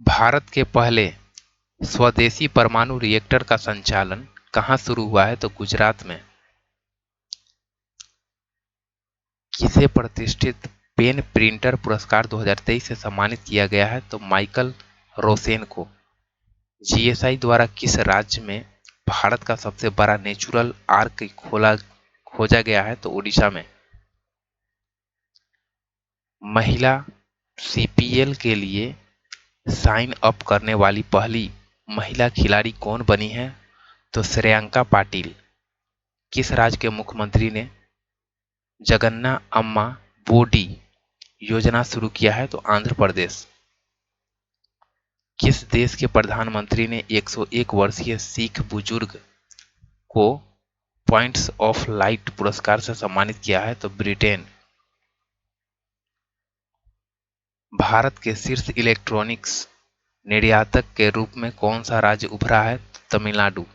भारत के पहले स्वदेशी परमाणु रिएक्टर का संचालन कहाँ शुरू हुआ है? तो गुजरात में। किसे प्रतिष्ठित पेन प्रिंटर पुरस्कार 2023 से सम्मानित किया गया है? तो माइकल रोसेन को। जीएसआई द्वारा किस राज्य में भारत का सबसे बड़ा नेचुरल आर्क खोजा गया है? तो उड़ीसा में। महिला सीपीएल के लिए साइन अप करने वाली पहली महिला खिलाड़ी कौन बनी है? तो श्रेयांका पाटिल। किस राज्य के मुख्यमंत्री ने जगन्ना अम्मा बोडी योजना शुरू किया है? तो आंध्र प्रदेश। किस देश के प्रधानमंत्री ने 101 वर्षीय सिख बुजुर्ग को पॉइंट्स ऑफ लाइट पुरस्कार से सम्मानित किया है? तो ब्रिटेन। भारत के शीर्ष इलेक्ट्रॉनिक्स निर्यातक के रूप में कौन सा राज्य उभरा है? तो तमिलनाडु।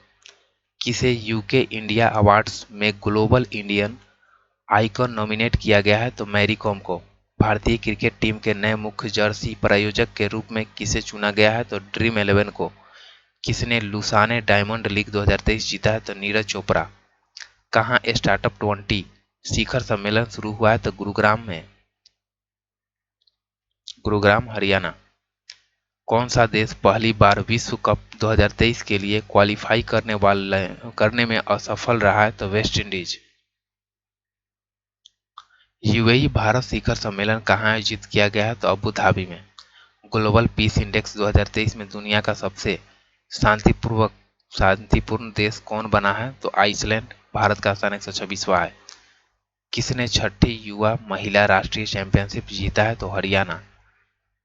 किसे यूके इंडिया अवार्ड्स में ग्लोबल इंडियन आइकॉन नॉमिनेट किया गया है? तो मैरी कॉम को। भारतीय क्रिकेट टीम के नए मुख्य जर्सी प्रायोजक के रूप में किसे चुना गया है? तो ड्रीम 11 को। किसने लुसाने डायमंड लीग 2023 जीता है? तो नीरज चोपड़ा। कहाँ स्टार्टअप 20 शिखर सम्मेलन शुरू हुआ है? तो गुरुग्राम में। गुरुग्राम हरियाणा। कौन सा देश पहली बार विश्व कप 2023 के लिए क्वालिफाई करने में असफल रहा है? तो वेस्ट इंडीज। यूएई भारत शिखर सम्मेलन कहाँ आयोजित किया गया है? तो अबू धाबी में। ग्लोबल पीस इंडेक्स 2023 में दुनिया का सबसे शांतिपूर्ण देश कौन बना है? तो आइसलैंड। भारत का स्थान 126वां है। किसने छठी युवा महिला राष्ट्रीय चैंपियनशिप जीता है? तो हरियाणा।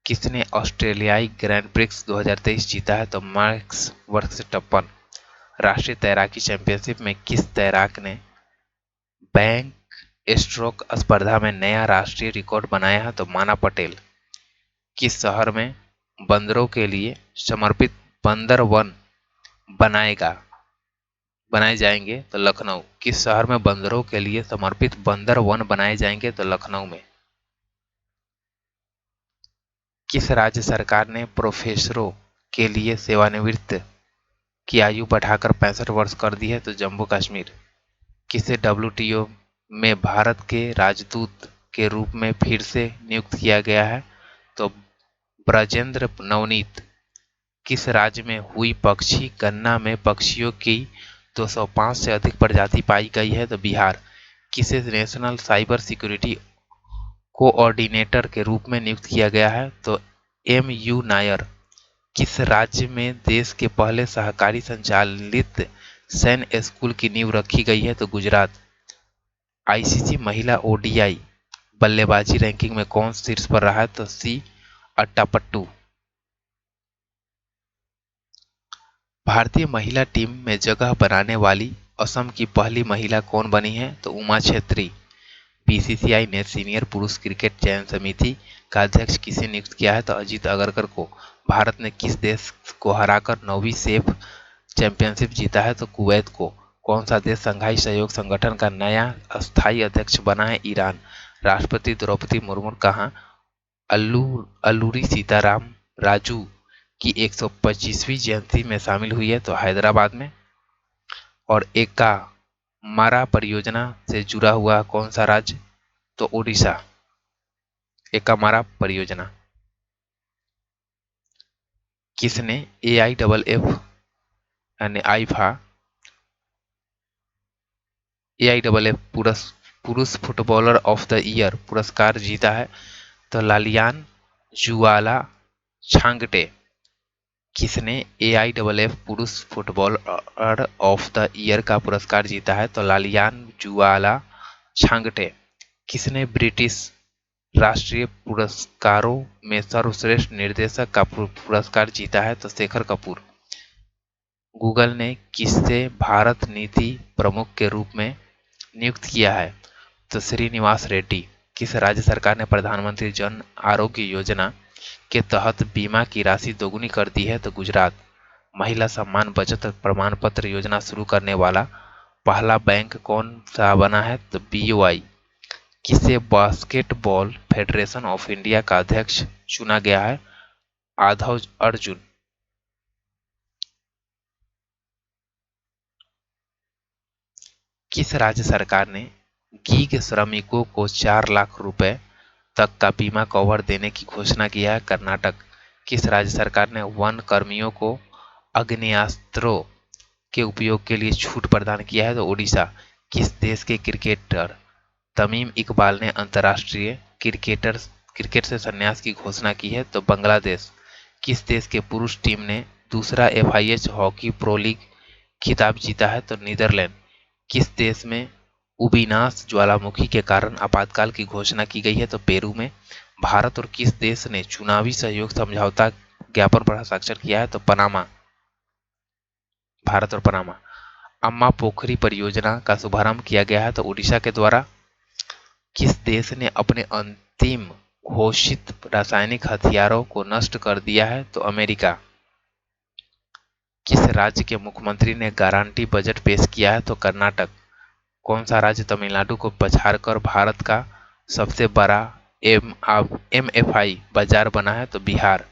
किसने ऑस्ट्रेलियाई ग्रैंड प्रिक्स 2023 जीता है? तो मैक्स वर्स्टप्पन। राष्ट्रीय तैराकी चैंपियनशिप में किस तैराक ने बैंक स्ट्रोक स्पर्धा में नया राष्ट्रीय रिकॉर्ड बनाया है? तो माना पटेल। किस शहर में बंदरों के लिए समर्पित बंदर वन बनाए जाएंगे? तो लखनऊ। किस शहर में बंदरों के लिए समर्पित बंदर वन बनाए जाएंगे? तो लखनऊ में। किस राज्य सरकार ने प्रोफेसरों के लिए सेवानिवृत्त की आयु बढ़ाकर 65 वर्ष कर दी है? तो जम्मू कश्मीर। किसे डब्ल्यूटीओ में भारत के राजदूत के रूप में फिर से नियुक्त किया गया है? तो ब्रजेंद्र नवनीत। किस राज्य में हुई पक्षी गणना में पक्षियों की 205 से अधिक प्रजाति पाई गई है? तो बिहार। किसे नेशनल साइबर सिक्योरिटी कोऑर्डिनेटर के रूप में नियुक्त किया गया है? तो एम.यू. नायर। किस राज्य में देश के पहले सहकारी संचालित सैन्य स्कूल की नींव रखी गई है? तो गुजरात। आईसीसी महिला ओडीआई बल्लेबाजी रैंकिंग में कौन शीर्ष पर रहा है? तो सी अट्टापट्टू। भारतीय महिला टीम में जगह बनाने वाली असम की पहली महिला कौन बनी है? तो उमा छेत्री। बीसीसीआई ने सीनियर पुरुष क्रिकेट चयन समिति का अध्यक्ष किसे नियुक्त किया है? तो अजीत अगरकर को। भारत ने किस देश को हराकर 9वीं सेफ चैंपियनशिप जीता है? तो कुवैत को। कौन सा देश संघाई सहयोग संगठन का नया अस्थायी अध्यक्ष बना है? ईरान। राष्ट्रपति द्रौपदी मुर्मू कहाँ अल्लूरी सीताराम राजू की 125वीं जयंती में शामिल हुई है? तो हैदराबाद में। और एका मारा परियोजना से जुड़ा हुआ कौन सा राज्य? तो ओडिशा। एकामारा परियोजना। किसने एआईडबलएफ यानी एआईडबलएफ पुरुष फुटबॉलर ऑफ द ईयर पुरस्कार जीता है? तो लालियान जुआला छांगटे। किसने एआईडबलएफ पुरुष फुटबॉलर ऑफ द ईयर का पुरस्कार जीता है? तो लालियान जुआला छांगटे। किसने ब्रिटिश राष्ट्रीय पुरस्कारों में सर्वश्रेष्ठ निर्देशक का पुरस्कार जीता है? तो शेखर कपूर। गूगल ने किसे भारत नीति प्रमुख के रूप में नियुक्त किया है? तो श्रीनिवास रेड्डी। किस राज्य सरकार ने प्रधानमंत्री जन आरोग्य योजना के तहत बीमा की राशि दोगुनी कर दी है? तो गुजरात। महिला सम्मान बचत प्रमाण पत्र योजना शुरू करने वाला पहला बैंक कौन सा बना है? तो बीओआई। किसे बास्केटबॉल फेडरेशन ऑफ इंडिया का अध्यक्ष चुना गया है? आधव अर्जुन। किस राज्य सरकार ने गीग श्रमिकों को 4 लाख रुपए तक का बीमा कवर देने की घोषणा की है? कर्नाटक। किस राज्य सरकार ने वन कर्मियों को आग्नेयास्त्रों के उपयोग के लिए छूट प्रदान किया है? तो ओडिशा। किस देश के क्रिकेटर तमीम इकबाल ने अंतर्राष्ट्रीय क्रिकेट से संन्यास की घोषणा की है? तो बांग्लादेश। किस देश के पुरुष टीम ने दूसरा FIH हॉकी प्रो लीग खिताब जीता है? तो नीदरलैंड। किस देश में उबिनास ज्वालामुखी के कारण आपातकाल की घोषणा की गई है? तो पेरू में। भारत और किस देश ने चुनावी सहयोग समझौता ज्ञापन पर हस्ताक्षर किया है? तो पनामा। भारत और पनामा। अम्मा पोखरी परियोजना का शुभारंभ किया गया है? तो उड़ीसा के द्वारा। किस देश ने अपने अंतिम घोषित रासायनिक हथियारों को नष्ट कर दिया है? तो अमेरिका। किस राज्य के मुख्यमंत्री ने गारंटी बजट पेश किया है? तो कर्नाटक। कौन सा राज्य तमिलनाडु को पछाड़कर भारत का सबसे बड़ा MFI बाजार बना है? तो बिहार।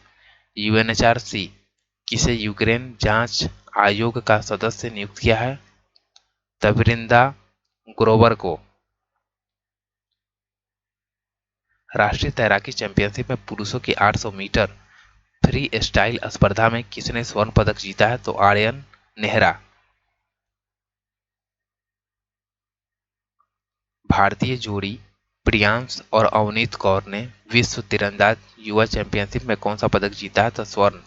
UNHRC किसे यूक्रेन जांच आयोग का सदस्य नियुक्त किया है? तविरिंदा ग्रोवर को। राष्ट्रीय तैराकी चैंपियनशिप में पुरुषों की 800 मीटर फ्री स्टाइल स्पर्धा में किसने स्वर्ण पदक जीता है? तो आर्यन नेहरा। भारतीय जोड़ी प्रियांश और अवनीत कौर ने विश्व तीरंदाज युवा चैंपियनशिप में कौन सा पदक जीता है? तो स्वर्ण।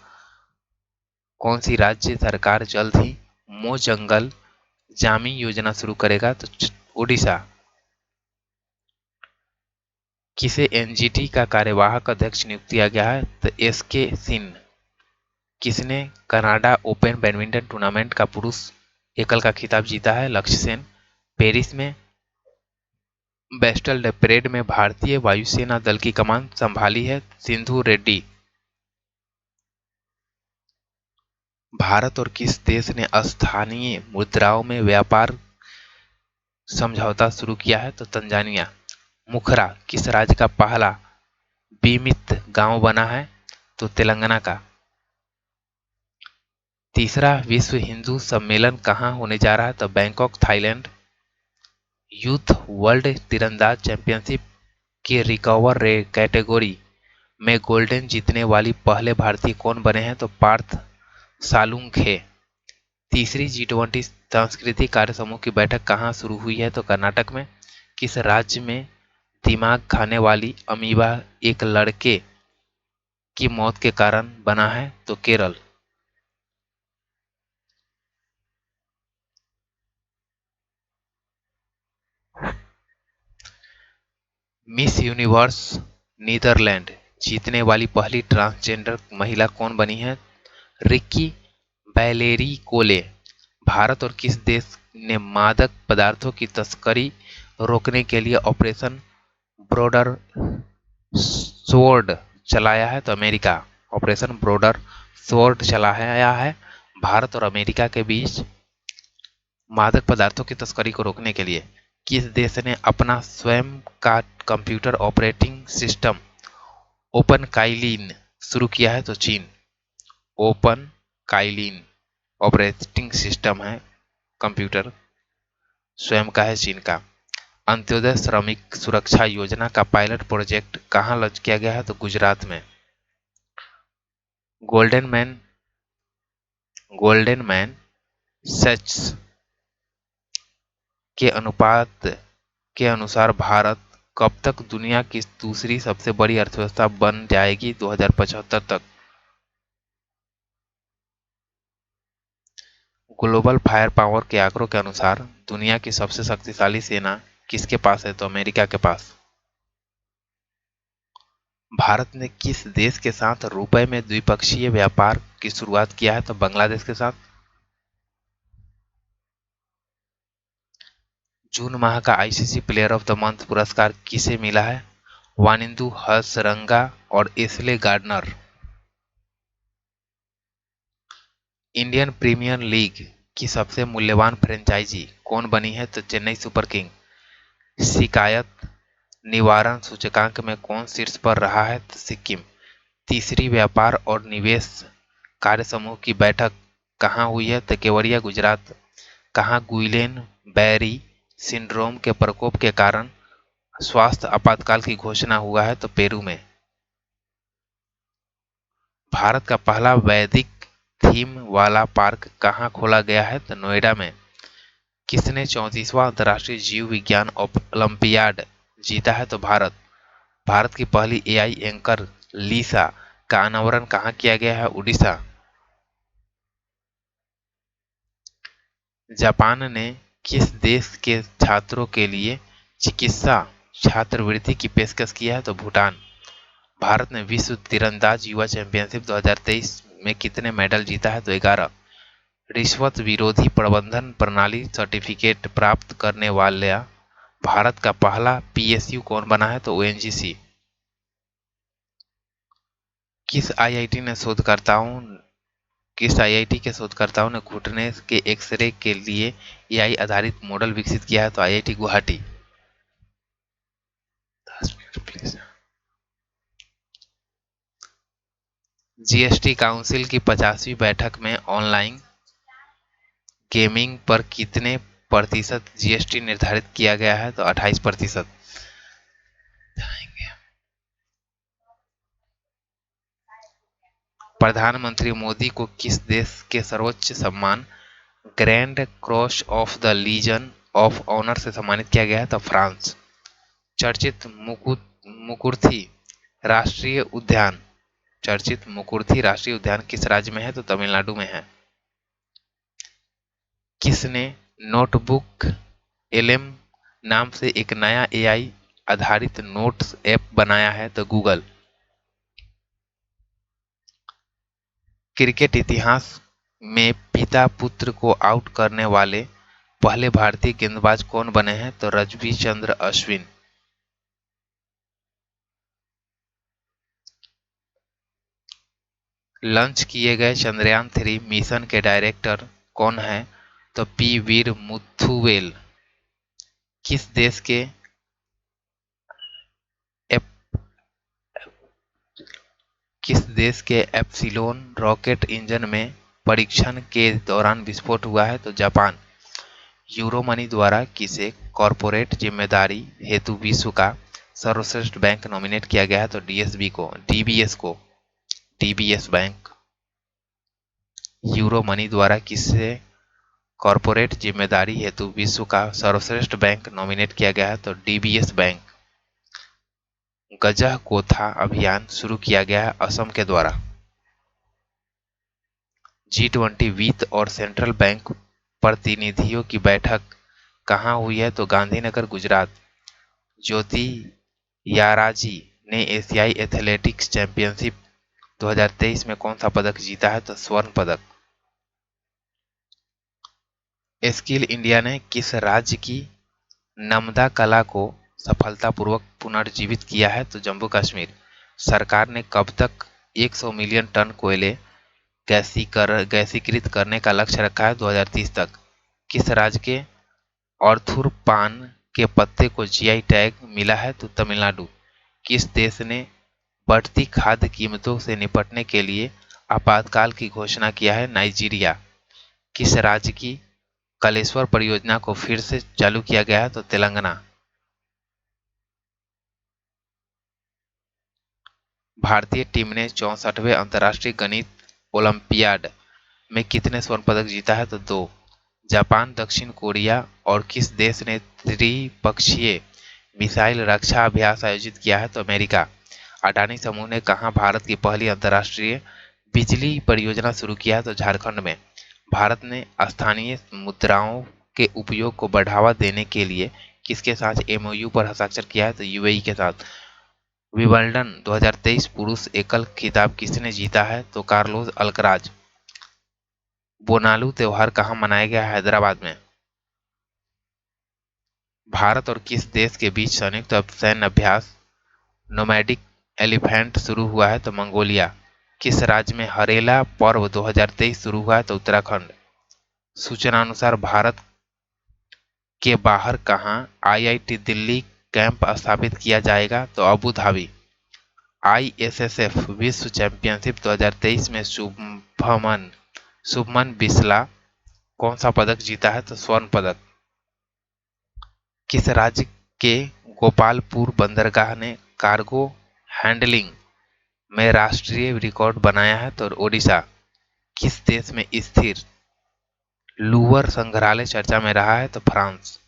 कौन सी राज्य सरकार जल्द ही मो जंगल जामी योजना शुरू करेगा? तो ओडिशा। किसे NGT का कार्यवाहक अध्यक्ष नियुक्त किया गया है? तो SK सिंह। किसने कनाडा ओपन बैडमिंटन टूर्नामेंट का पुरुष एकल का खिताब जीता है? लक्ष्य सेन। पेरिस में बेस्टल परेड में भारतीय वायुसेना दल की कमान संभाली है सिंधु रेड्डी। भारत और किस देश ने स्थानीय मुद्राओं में व्यापार समझौता शुरू किया है? तो तंजानिया। मुखरा किस राज्य का पहला बीमित गांव बना है? तो तेलंगाना का। तीसरा विश्व हिंदू सम्मेलन कहाँ होने जा रहा है? तो बैंकॉक थाईलैंड। यूथ वर्ल्ड तीरंदाज चैंपियनशिप के रिकवर रे कैटेगरी में गोल्डन जीतने वाली पहले भारतीय कौन बने हैं? तो पार्थ सालुंखे। तीसरी G20 सांस्कृतिक कार्य समूह की बैठक कहाँ शुरू हुई है? तो कर्नाटक में। किस राज्य में दिमाग खाने वाली अमीबा एक लड़के की मौत के कारण बना है? तो केरल। मिस यूनिवर्स नीदरलैंड जीतने वाली पहली ट्रांसजेंडर महिला कौन बनी है? रिक्की बैलेरी कोले। भारत और किस देश ने मादक पदार्थों की तस्करी रोकने के लिए ऑपरेशन ब्रोडर स्वॉर्ड चलाया है? तो अमेरिका। ऑपरेशन ब्रोडर स्वॉर्ड चलाया है भारत और अमेरिका के बीच मादक पदार्थों की तस्करी को रोकने के लिए। किस देश ने अपना स्वयं का computer operating system open Kaelin शुरू किया है? तो चीन। ओपन काइलिन ऑपरेटिंग सिस्टम है कंप्यूटर स्वयं का है चीन का। अंत्योदय श्रमिक सुरक्षा योजना का पायलट प्रोजेक्ट कहाँ लॉन्च किया गया है? तो गुजरात में। गोल्डन मैन गोल्डन मैन सैच्स के अनुपात के अनुसार भारत कब तक दुनिया की दूसरी सबसे बड़ी अर्थव्यवस्था बन जाएगी? 2075 तक। ग्लोबल फायर पावर के आंकड़ों के अनुसार दुनिया की सबसे शक्तिशाली सेना किसके पास है? तो अमेरिका के पास। भारत ने किस देश के साथ रुपए में द्विपक्षीय व्यापार की शुरुआत किया है? तो बांग्लादेश के साथ। जून माह का ICC player of the month पुरस्कार किसे मिला है? वानिंदु हसरंगा और Ashleigh Gardner. Indian Premier League की सबसे मूल्यवान फ्रेंचाइजी कौन बनी है? तो चेन्नई सुपर किंग। शिकायत निवारण सूचकांक में कौन शीर्ष पर रहा है? तो सिक्किम। तीसरी व्यापार और निवेश कार्य समूह की बैठक कहाँ हुई है? तो केवड़िया, गुजरात। कहाँ गुइलेन बैरी सिंड्रोम के प्रकोप के कारण स्वास्थ्य आपातकाल की घोषणा हुआ है? तो पेरू में। भारत का पहला वैदिक थीम वाला पार्क कहाँ खोला गया है? तो नोएडा में। किसने 34वां अंतर्राष्ट्रीय जीव विज्ञान ओलंपियाड जीता है? तो भारत। भारत की पहली एआई एंकर लीसा का अनावरण कहाँ किया गया है? उड़ीसा। जापान ने किस देश के छात्रों के लिए चिकित्सा छात्रवृत्ति की पेशकश की है? तो भूटान। भारत ने विश्व तीरंदाज युवा चैंपियनशिप 2023 में कितने मेडल जीता है? तो 11। रिश्वत विरोधी प्रबंधन प्रणाली सर्टिफिकेट प्राप्त करने वाला भारत का पहला पीएसयू कौन बना है? तो ओएनजीसी। किस आईआईटी ने शोधकर्ताओं किस आईआईटी के शोधकर्ताओं ने घुटने के एक्सरे के लिए एआई आधारित मॉडल विकसित किया है? तो IIT Guwahati. 10 minute please. GST council की 50वीं बैठक में ऑनलाइन गेमिंग पर कितने प्रतिशत जीएसटी निर्धारित किया गया है? तो 28%। प्रधानमंत्री मोदी को किस देश के सर्वोच्च सम्मान Grand Cross of the Legion of Honour से सम्मानित किया गया है? तो फ्रांस। चर्चित मुकुर्थी राष्ट्रीय उद्यान किस राज्य में है? तो तमिलनाडु में है। किसने नोटबुक एलएम नाम से एक नया एआई आधारित नोट्स ऐप बनाया है? तो गूगल। क्रिकेट इतिहास में पिता पुत्र को आउट करने वाले पहले भारतीय गेंदबाज कौन बने हैं? तो रविचंद्र अश्विन। लॉन्च किए गए चंद्रयान 3 मिशन के डायरेक्टर कौन हैं? तो पी वीर मुथुवेल। किस देश के एप, किस देश के एप्सिलॉन रॉकेट इंजन में परीक्षण के दौरान विस्फोट हुआ है? तो जापान। यूरो मनी द्वारा किसे कॉरपोरेट जिम्मेदारी हेतु विश्व का सर्वश्रेष्ठ बैंक नॉमिनेट किया गया है? तो डीबीएस बैंक। यूरो मनी द्वारा किसे कॉरपोरेट जिम्मेदारी हेतु विश्व का सर्वश्रेष्ठ बैंक नॉमिनेट किया गया है? तो डीबीएस बैंक। गजह कोथा अभियान शुरू किया गया है असम के द्वारा। G20 वित्त और सेंट्रल बैंक प्रतिनिधियों की बैठक कहाँ हुई है? तो गांधीनगर, गुजरात। ज्योति याराजी ने एशियाई एथलेटिक्स चैंपियनशिप 2023 में कौन सा पदक जीता है? तो स्वर्ण पदक। स्किल इंडिया ने किस राज्य की नमदा कला को सफलतापूर्वक पुनर्जीवित किया है? तो जम्मू कश्मीर। सरकार ने कब तक 100 मिलियन टन कोयले गैसीकृत करने का लक्ष्य रखा है? 2030 तक। किस राज्य के ऑर्थुर पान के पत्ते को जीआई टैग मिला है? तो तमिलनाडु। किस देश ने बढ़ती खाद्य कीमतों से निपटने के लिए आपातकाल की घोषणा किया है? नाइजीरिया। किस राज्य की कलेश्वर परियोजना को फिर से चालू किया गया है? तो तेलंगाना। भारतीय टीम ने 64वें अंतर्राष्ट्रीय गणित ओलंपियाड में कितने स्वर्ण पदक जीता है? तो 2। जापान, दक्षिण कोरिया और किस देश ने त्रिपक्षीय मिसाइल रक्षा अभ्यास आयोजित किया है? तो अमेरिका। अडानी समूह ने कहाँ भारत की पहली अंतर्राष्ट्रीय बिजली परियोजना शुरू किया है? तो झारखंड में। भारत ने स्थानीय मुद्राओं के उपयोग को बढ़ावा देने के लिए किसके साथ एमओयू पर हस्ताक्षर किया है? तो यूएई के साथ। विंबलडन 2023 पुरुष एकल खिताब किसने जीता है? तो कार्लोस अल्कराज। बोनालू त्योहार कहाँ मनाया गया? हैदराबाद में। भारत और किस देश के बीच संयुक्त सैन्य अभ्यास नोमैडिक एलिफेंट शुरू हुआ है? तो मंगोलिया। किस राज्य में हरेला पर्व 2023 शुरू हुआ है? तो उत्तराखंड। सूचनानुसार भारत के बाहर कहाँ आईआईटी दिल्ली कैंप स्थापित किया जाएगा? तो अबू धाबी। ISSF विश्व चैंपियनशिप 2023 में शुभमन बिस्ला कौन सा पदक जीता है? तो स्वर्ण पदक। किस राज्य के गोपालपुर बंदरगाह ने कार्गो हैंडलिंग में राष्ट्रीय रिकॉर्ड बनाया है? तो ओडिशा। किस देश में स्थिर लूवर संग्रहालय चर्चा में रहा है? तो फ्रांस।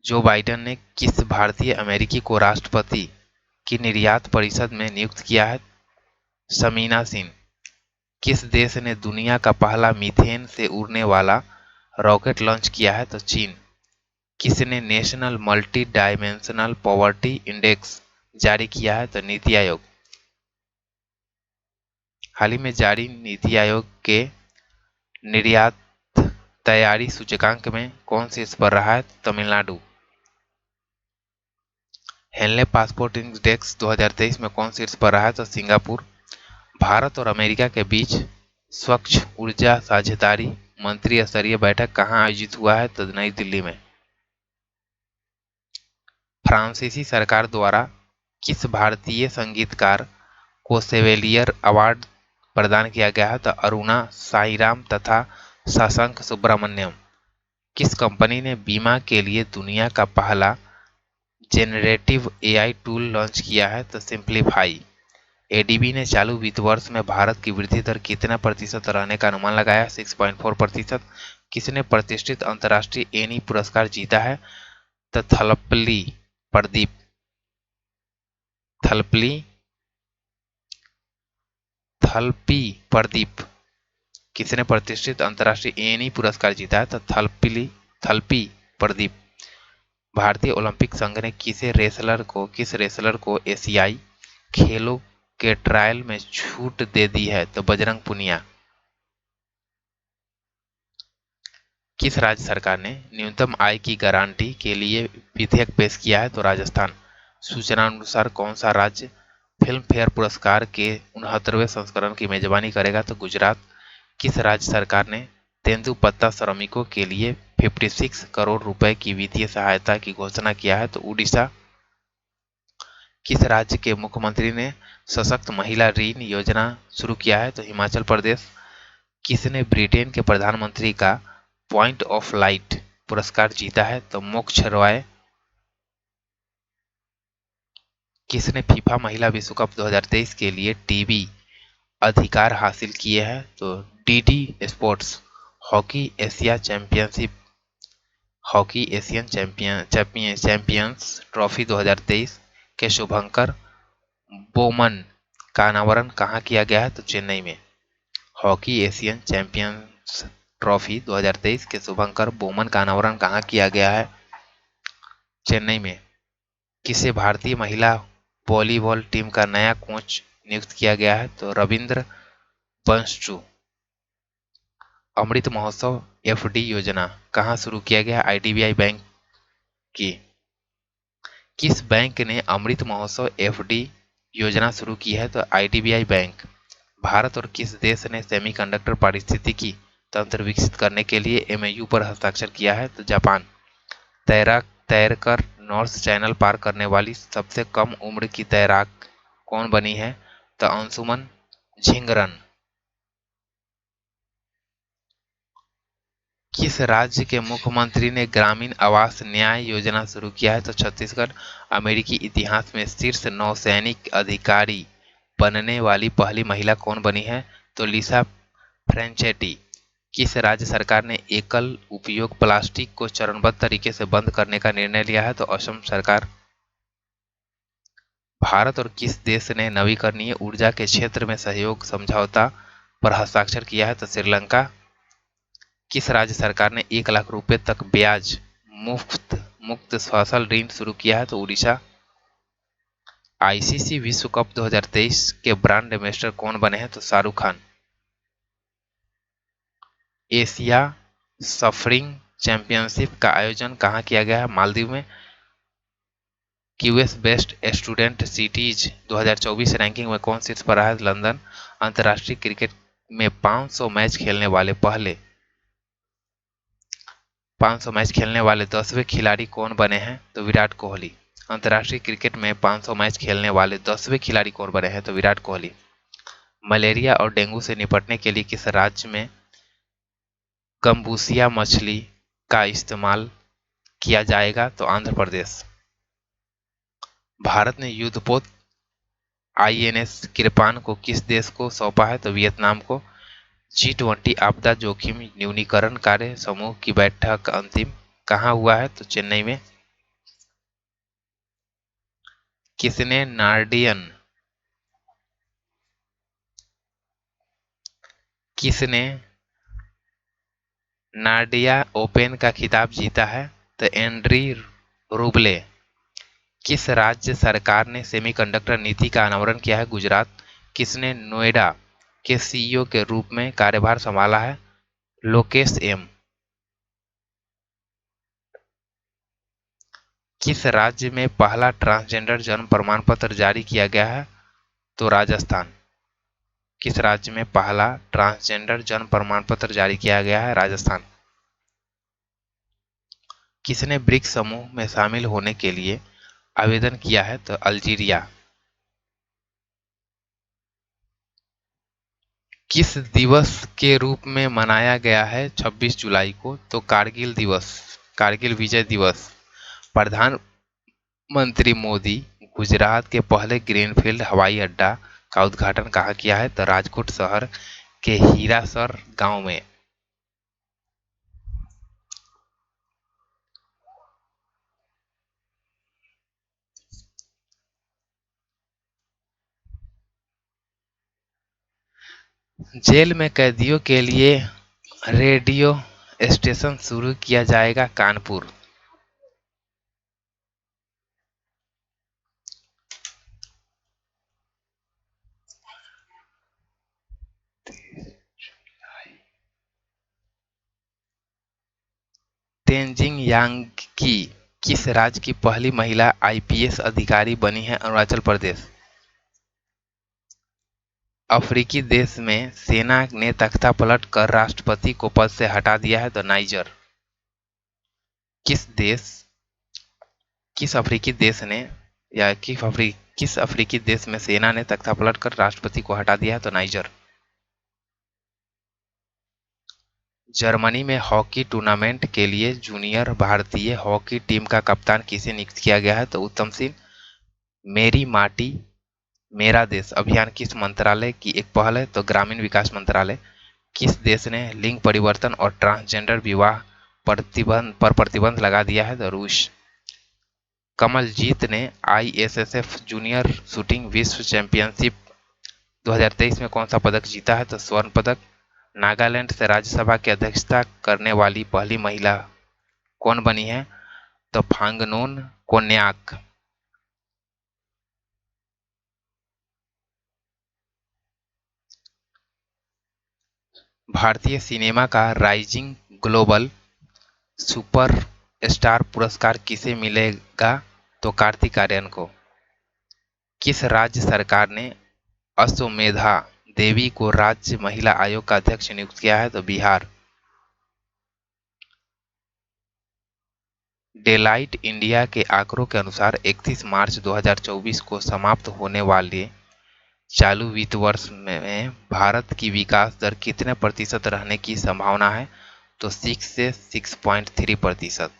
जो बाइडेन ने किस भारतीय अमेरिकी को राष्ट्रपति की निर्यात परिषद में नियुक्त किया है? शमीना सिंह। किस देश ने दुनिया का पहला मीथेन से उड़ने वाला रॉकेट लॉन्च किया है? तो चीन। किसने national multi dimensional poverty index जारी किया है? तो नीति आयोग। हाल ही में जारी नीति आयोग के निर्यात तैयारी सूचकांक में कौन शीर्ष पर रहा है? तमिलनाडु। हेनले पासपोर्ट इंडेक्स 2023 में कौन शीर्ष पर रहा है? तो सिंगापुर। भारत और अमेरिका के बीच स्वच्छ ऊर्जा साझेदारी मंत्री स्तरीय बैठक कहाँ आयोजित हुआ है? तो नई दिल्ली में। फ्रांसीसी सरकार द्वारा किस भारतीय संगीतकार को सेवेलियर अवार्ड प्रदान किया गया है? तो अरुणा साईराम तथा शशांक सुब्रमण्यम। किस कंपनी ने बीमा के लिए दुनिया का पहला जेनरेटिव AI टूल लॉन्च किया है? तो सिंप्लीफाई। एडीबी ने चालू वित्त वर्ष में भारत की वृद्धि दर कितना प्रतिशत रहने का अनुमान लगाया? 6.4%। किसने प्रतिष्ठित अंतर्राष्ट्रीय एनी पुरस्कार जीता है? तो थलपली प्रदीप। थलपी प्रदीप किसने प्रतिष्ठित अंतर्राष्ट्रीय एनी पुरस्कार जीता है? तो थलपी प्रदीप। भारतीय ओलंपिक संघ ने किस रेसलर को एशियाई खेलों के ट्रायल में छूट दे दी है? तो बजरंग पुनिया। किस राज्य सरकार ने न्यूनतम आय की गारंटी के लिए विधेयक पेश किया है? तो राजस्थान। सूचना अनुसार कौन सा राज्य फिल्म फेयर पुरस्कार के 69वें संस्करण की मेजबानी करेगा? तो गुजरात। किस राज्य सरकार ने तेंदुपत्ता श्रमिकों के लिए 56 करोड़ रुपए की वित्तीय सहायता की घोषणा किया है? तो उड़ीसा। किस राज्य के मुख्यमंत्री ने सशक्त महिला ऋण योजना शुरू किया है? तो हिमाचल प्रदेश। किसने ब्रिटेन के प्रधानमंत्री का पॉइंट ऑफ लाइट पुरस्कार जीता है? तो मोक्ष रॉय। किसने फीफा महिला विश्व कप 2023 के लिए टीवी अधिकार हासिल किए हैं? तो DD sports. Hockey Asian champions trophy 2023 के शुभंकर बोमन का अनावरण कहाँ किया गया है? तो चेन्नई में। हॉकी एशियन चैंपियंस ट्रॉफी 2023 के शुभंकर बोमन का अनावरण कहाँ किया गया है? चेन्नई में। किसे भारतीय महिला वॉलीबॉल टीम का नया कोच नियुक्त किया गया है? तो रविंद्र बंसचू। अमृत महोत्सव FD योजना कहाँ शुरू किया गया? IDBI बैंक की। किस बैंक ने अमृत महोत्सव FD योजना शुरू की है? तो IDBI बैंक। भारत और किस देश ने सेमीकंडक्टर पारिस्थितिकी तंत्र विकसित करने के लिए MOU पर हस्ताक्षर किया है? तो जापान। तैरकर नॉर्थ चैनल पार करने वाली सबसे कम उम्र की तैराक कौन बनी है? तो अंशुमन झिंगरन। किस राज्य के मुख्यमंत्री ने ग्रामीण आवास न्याय योजना शुरू किया है? तो छत्तीसगढ़। अमेरिकी इतिहास में शीर्ष नौसैनिक अधिकारी बनने वाली पहली महिला कौन बनी है? तो लिसा फ्रेंचेटी। किस राज्य सरकार ने एकल उपयोग प्लास्टिक को चरणबद्ध तरीके से बंद करने का निर्णय लिया है? तो असम सरकार। भारत और किस देश ने नवीकरणीय ऊर्जा के क्षेत्र में सहयोग समझौता पर हस्ताक्षर किया है? तो श्रीलंका। किस राज्य सरकार ने 1 लाख रुपए तक ब्याज मुक्त फसल ऋण शुरू किया है? तो उड़ीसा। ICC विश्व कप 2023 के ब्रांड एम्बेसडर कौन बने हैं? तो Shahrukh Khan. Asia suffering championship का आयोजन कहाँ किया गया है? मालदीव में। QS best student cities 2024 ranking में कौन शीर्ष पर रहा है? लंदन। अंतर्राष्ट्रीय क्रिकेट में 500 मैच खेलने वाले 10वें खिलाड़ी कौन बने हैं? तो विराट कोहली। अंतर्राष्ट्रीय क्रिकेट में 500 मैच खेलने वाले 10वें खिलाड़ी कौन बने हैं? तो विराट कोहली। मलेरिया और डेंगू से निपटने के लिए किस राज्य में गम्बूसिया मछली का इस्तेमाल किया जाएगा? तो आंध्र प्रदेश। भारत ने युद्धपोत आईएनएस किरपान को किस देश को सौंपा है? तो वियतनाम को। G20 आपदा जोखिम न्यूनीकरण कार्य समूह की बैठक अंतिम कहाँ हुआ है? तो चेन्नई में। किसने नार्डिया ओपन का खिताब जीता है? तो एंड्री रूबले। किस राज्य सरकार ने सेमीकंडक्टर नीति का अनावरण किया है? गुजरात। किसने नोएडा के सीईओ के रूप में कार्यभार संभाला है? लोकेश एम। किस राज्य में पहला ट्रांसजेंडर जन्म प्रमाण पत्र जारी किया गया है? तो राजस्थान। किस राज्य में पहला ट्रांसजेंडर जन्म प्रमाण पत्र जारी किया गया है? राजस्थान। किसने ब्रिक्स समूह में शामिल होने के लिए आवेदन किया है? तो अल्जीरिया। किस दिवस के रूप में मनाया गया है 26 जुलाई को? तो कारगिल दिवस, कारगिल विजय दिवस। प्रधानमंत्री मोदी गुजरात के पहले ग्रीनफील्ड हवाई अड्डा का उद्घाटन कहाँ किया है? तो राजकोट शहर के हीरासर गांव में। जेल में कैदियों के लिए रेडियो स्टेशन शुरू किया जाएगा, कानपुर। तेनजिंग यांगी किस राज्य की पहली महिला आईपीएस अधिकारी बनी है? अरुणाचल प्रदेश। अफ्रीकी देश में सेना ने तख्तापलट कर राष्ट्रपति को पद से हटा दिया है? तो नाइजर। किस देश किस अफ्रीकी देश ने या किस अफ्रीकी देश में सेना ने तख्तापलट कर राष्ट्रपति को हटा दिया है? तो नाइजर। जर्मनी में हॉकी टूर्नामेंट के लिए जूनियर भारतीय हॉकी टीम का कप्तान किसे नियुक्त किया गया है? तो उत्तम सिंह। मेरी माटी मेरा देश अभियान किस मंत्रालय की एक पहल है? तो ग्रामीण विकास मंत्रालय। किस देश ने लिंग परिवर्तन और ट्रांसजेंडर विवाह पर प्रतिबंध लगा दिया है? तो रूस। कमलजीत ने आईएसएसएफ जूनियर शूटिंग विश्व चैंपियनशिप 2023 में कौन सा पदक जीता है? तो स्वर्ण पदक। नागालैंड से राज्यसभा की अध्यक्षता करने वाली पहली महिला कौन बनी है? तो फांगनोन कोन्याक। भारतीय सिनेमा का राइजिंग ग्लोबल सुपर स्टार पुरस्कार किसे मिलेगा? तो कार्तिक आर्यन को। किस राज्य सरकार ने अश्वमेधा देवी को राज्य महिला आयोग का अध्यक्ष नियुक्त किया है? तो बिहार। डेलाइट इंडिया के आंकड़ों के अनुसार 31 मार्च 2024 को समाप्त होने वाले चालू वित्त वर्ष में भारत की विकास दर कितने प्रतिशत रहने की संभावना है? तो 6 से 6.3%।